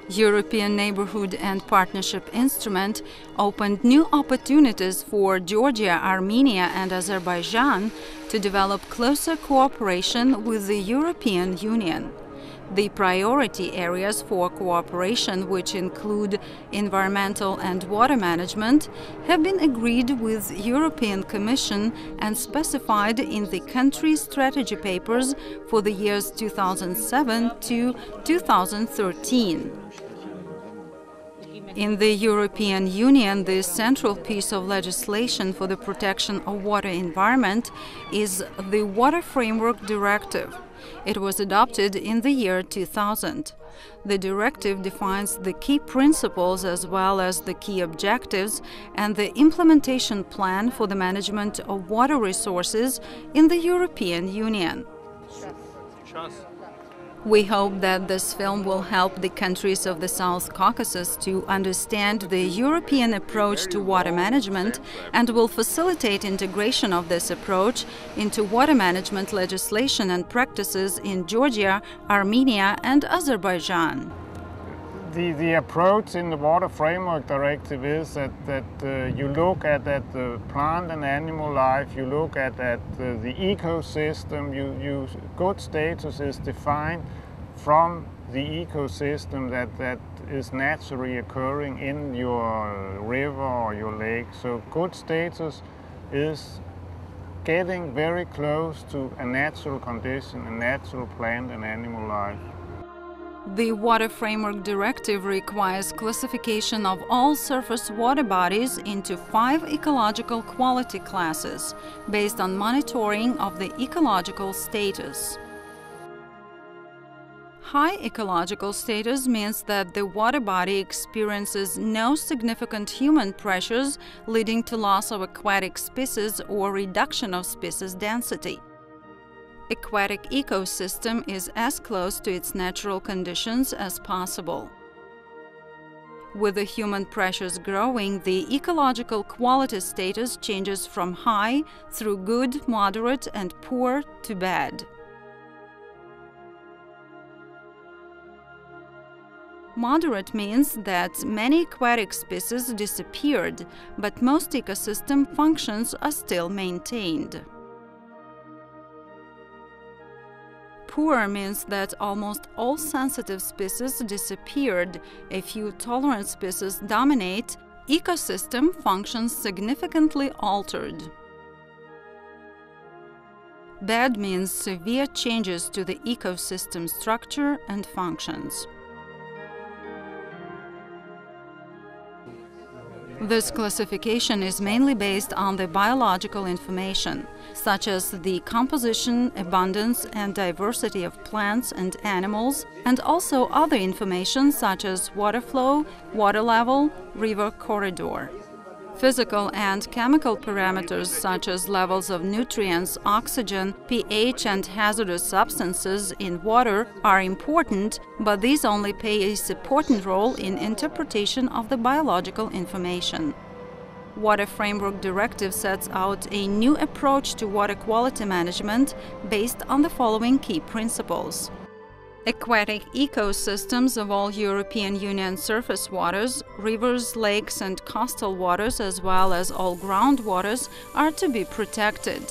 European Neighborhood and Partnership Instrument opened new opportunities for Georgia, Armenia and Azerbaijan to develop closer cooperation with the European Union. The priority areas for cooperation, which include environmental and water management, have been agreed with European Commission and specified in the country strategy papers for the years 2007 to 2013. In the European Union, the central piece of legislation for the protection of water environment is the Water Framework Directive. It was adopted in the year 2000. The directive defines the key principles as well as the key objectives and the implementation plan for the management of water resources in the European Union. We hope that this film will help the countries of the South Caucasus to understand the European approach to water management and will facilitate integration of this approach into water management legislation and practices in Georgia, Armenia and Azerbaijan. The approach in the Water Framework Directive is that you look at the plant and animal life, you look at the ecosystem, good status is defined from the ecosystem that is naturally occurring in your river or your lake. So good status is getting very close to a natural condition, a natural plant and animal life. The Water Framework Directive requires classification of all surface water bodies into 5 ecological quality classes based on monitoring of the ecological status. High ecological status means that the water body experiences no significant human pressures leading to loss of aquatic species or reduction of species density. Aquatic ecosystem is as close to its natural conditions as possible. With the human pressures growing, the ecological quality status changes from high through good, moderate and poor to bad. Moderate means that many aquatic species disappeared, but most ecosystem functions are still maintained. Poor means that almost all sensitive species disappeared, a few tolerant species dominate, ecosystem functions significantly altered. Bad means severe changes to the ecosystem structure and functions. This classification is mainly based on the biological information, such as the composition, abundance and diversity of plants and animals, and also other information such as water flow, water level, river corridor. Physical and chemical parameters such as levels of nutrients, oxygen, pH and hazardous substances in water are important, but these only play a supporting role in interpretation of the biological information. Water Framework Directive sets out a new approach to water quality management based on the following key principles. Aquatic ecosystems of all European Union surface waters, rivers, lakes and coastal waters, as well as all groundwaters, are to be protected.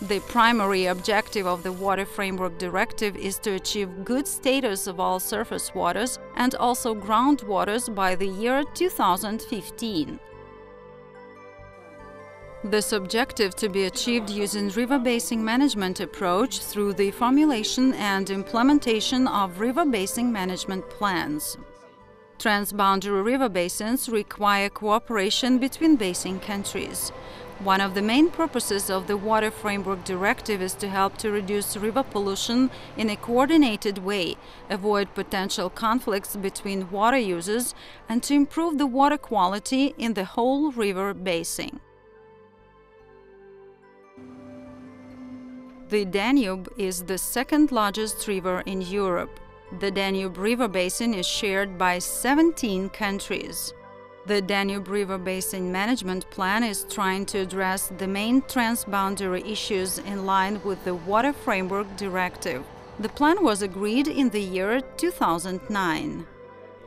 The primary objective of the Water Framework Directive is to achieve good status of all surface waters and also groundwaters by the year 2015. This objective to be achieved using river basin management approach through the formulation and implementation of river basin management plans. Transboundary river basins require cooperation between basin countries. One of the main purposes of the Water Framework Directive is to help to reduce river pollution in a coordinated way, avoid potential conflicts between water users, and to improve the water quality in the whole river basin. The Danube is the second largest river in Europe. The Danube River Basin is shared by 17 countries. The Danube River Basin Management Plan is trying to address the main transboundary issues in line with the Water Framework Directive. The plan was agreed in the year 2009.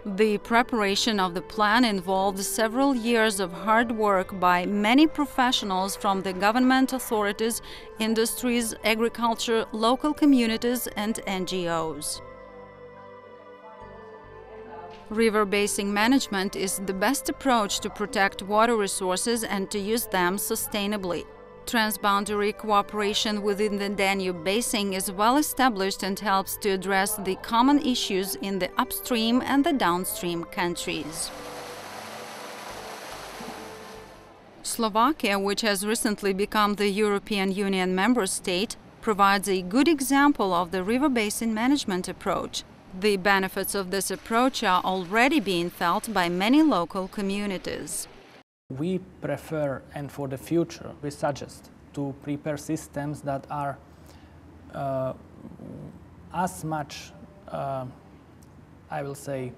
The preparation of the plan involved several years of hard work by many professionals from the government authorities, industries, agriculture, local communities, and NGOs. River basin management is the best approach to protect water resources and to use them sustainably. Transboundary cooperation within the Danube Basin is well established and helps to address the common issues in the upstream and the downstream countries. Slovakia, which has recently become the European Union member state, provides a good example of the river basin management approach. The benefits of this approach are already being felt by many local communities. We prefer, and for the future, we suggest to prepare systems that are as much, I will say,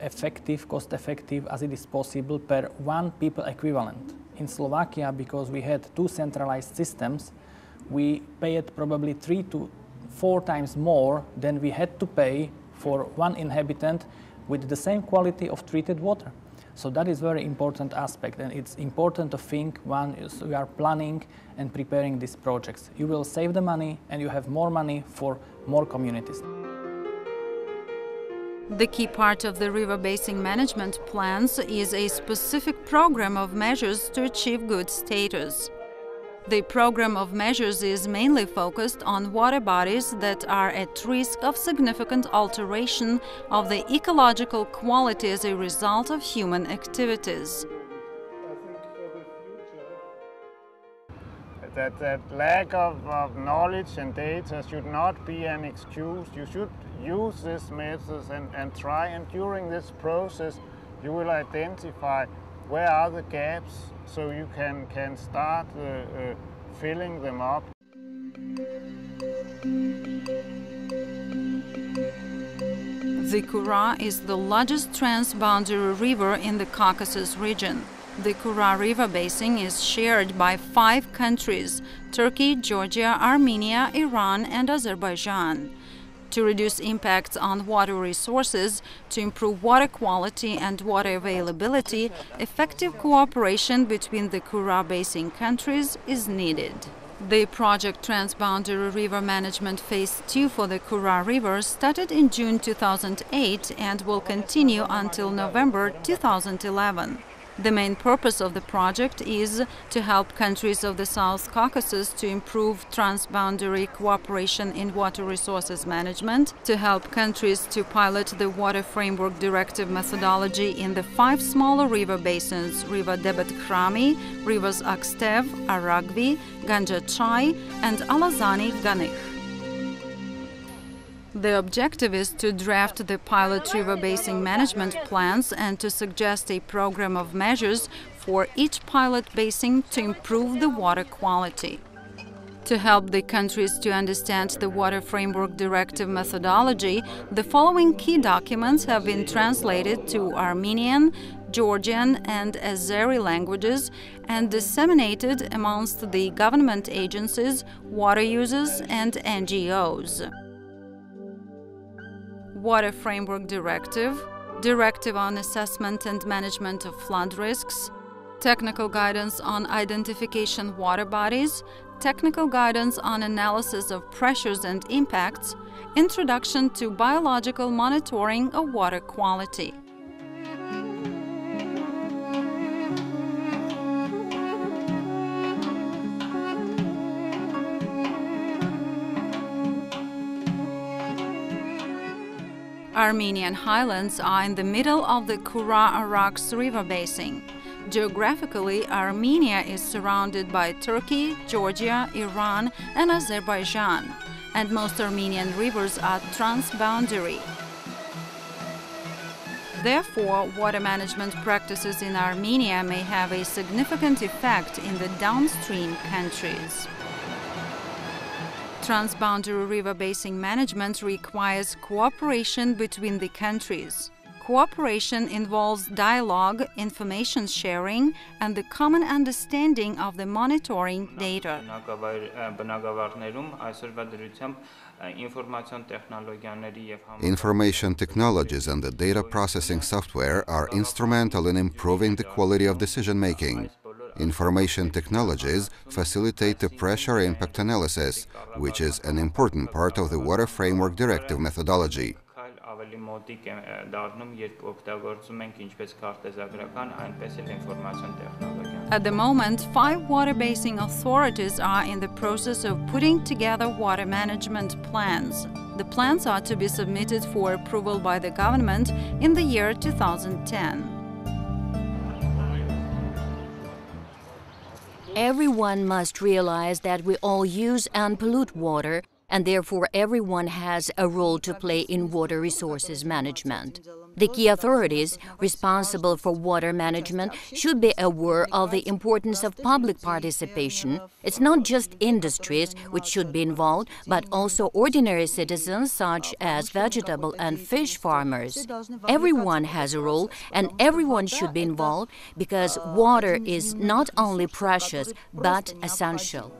effective, cost-effective as it is possible per one people equivalent. In Slovakia, because we had two centralized systems, we paid probably 3 to 4 times more than we had to pay for one inhabitant with the same quality of treated water. So that is a very important aspect, and it's important to think when we are planning and preparing these projects. You will save the money and you have more money for more communities. The key part of the river basin management plans is a specific program of measures to achieve good status. The program of measures is mainly focused on water bodies that are at risk of significant alteration of the ecological quality as a result of human activities. That lack of knowledge and data should not be an excuse. You should use these methods and try, and during this process you will identify where are the gaps, so you can start filling them up. The Kura is the largest transboundary river in the Caucasus region. The Kura River basin is shared by 5 countries: Turkey, Georgia, Armenia, Iran, and Azerbaijan. To reduce impacts on water resources, to improve water quality and water availability, effective cooperation between the Kura basin countries is needed. The project Transboundary River Management Phase 2 for the Kura River started in June 2008 and will continue until November 2011. The main purpose of the project is to help countries of the South Caucasus to improve transboundary cooperation in water resources management, to help countries to pilot the Water Framework Directive methodology in the 5 smaller river basins: River Debet Krami, rivers Akstev, Aragvi, Ganja Chai, and Alazani Ganych. The objective is to draft the pilot river basin management plans and to suggest a program of measures for each pilot basin to improve the water quality. To help the countries to understand the Water Framework Directive methodology, the following key documents have been translated to Armenian, Georgian, and Azeri languages and disseminated amongst the government agencies, water users, and NGOs. Water Framework Directive, Directive on Assessment and Management of Flood Risks, Technical Guidance on Identification Water Bodies, Technical Guidance on Analysis of Pressures and Impacts, Introduction to Biological Monitoring of Water Quality. Armenian highlands are in the middle of the Kura-Arax river basin. Geographically, Armenia is surrounded by Turkey, Georgia, Iran, and Azerbaijan, and most Armenian rivers are transboundary. Therefore, water management practices in Armenia may have a significant effect in the downstream countries. Transboundary river basin management requires cooperation between the countries. cooperation involves dialogue, information sharing, and the common understanding of the monitoring data. Information technologies and the data processing software are instrumental in improving the quality of decision-making. Information technologies facilitate the pressure impact analysis, which is an important part of the Water Framework Directive methodology. At the moment, 5 water basin authorities are in the process of putting together water management plans. The plans are to be submitted for approval by the government in the year 2010. Everyone must realize that we all use and pollute water, and therefore everyone has a role to play in water resources management. The key authorities responsible for water management should be aware of the importance of public participation. It's not just industries which should be involved, but also ordinary citizens such as vegetable and fish farmers. Everyone has a role and everyone should be involved because water is not only precious but essential.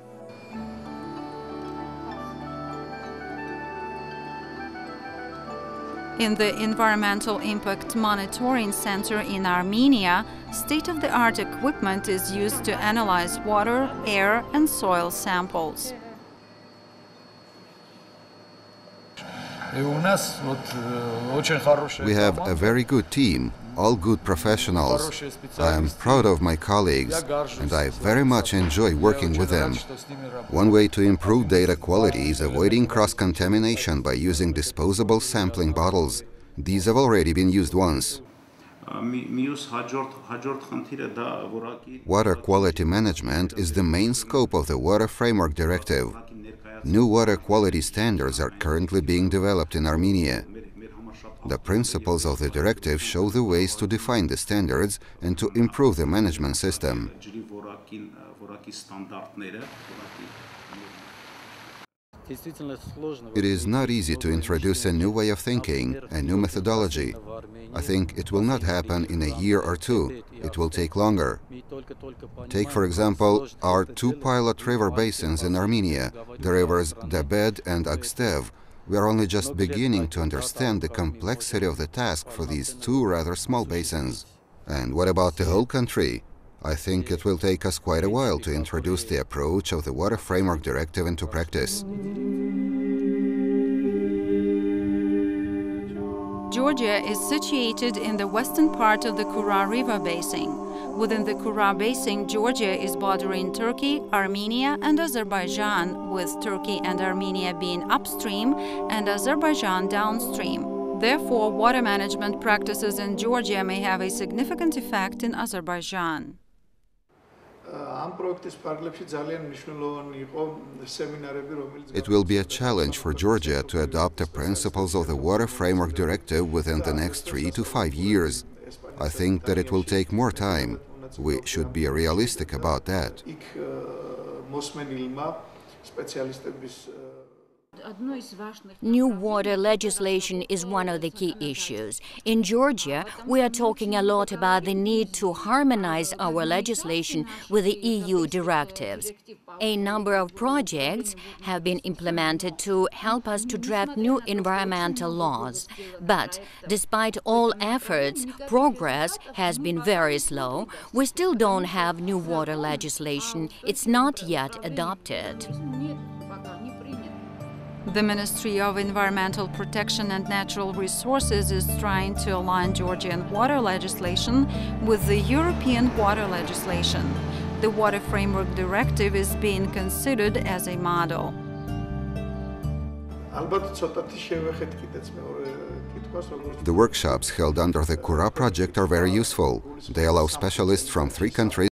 In the Environmental Impact Monitoring Center in Armenia, state-of-the-art equipment is used to analyze water, air, and soil samples. We have a very good team, all good professionals. I am proud of my colleagues, and I very much enjoy working with them. One way to improve data quality is avoiding cross-contamination by using disposable sampling bottles. These have already been used once. Water quality management is the main scope of the Water Framework Directive. New water quality standards are currently being developed in Armenia. The principles of the directive show the ways to define the standards and to improve the management system. It is not easy to introduce a new way of thinking, a new methodology. I think it will not happen in a year or two. It will take longer. Take, for example, our 2 pilot river basins in Armenia, the rivers Debed and Agstev. We are only just beginning to understand the complexity of the task for these 2 rather small basins. And what about the whole country? I think it will take us quite a while to introduce the approach of the Water Framework Directive into practice. Georgia is situated in the western part of the Kura River basin. Within the Kura basin, Georgia is bordering Turkey, Armenia, and Azerbaijan, with Turkey and Armenia being upstream and Azerbaijan downstream. Therefore, water management practices in Georgia may have a significant effect in Azerbaijan. It will be a challenge for Georgia to adopt the principles of the Water Framework Directive within the next 3 to 5 years. I think that it will take more time. We should be realistic about that. New water legislation is one of the key issues. In Georgia, we are talking a lot about the need to harmonize our legislation with the EU directives. A number of projects have been implemented to help us to draft new environmental laws. But despite all efforts, progress has been very slow. We still don't have new water legislation. It's not yet adopted. The Ministry of Environmental Protection and Natural Resources is trying to align Georgian water legislation with the European water legislation. The Water Framework Directive is being considered as a model. The workshops held under the Kura Project are very useful. They allow specialists from 3 countries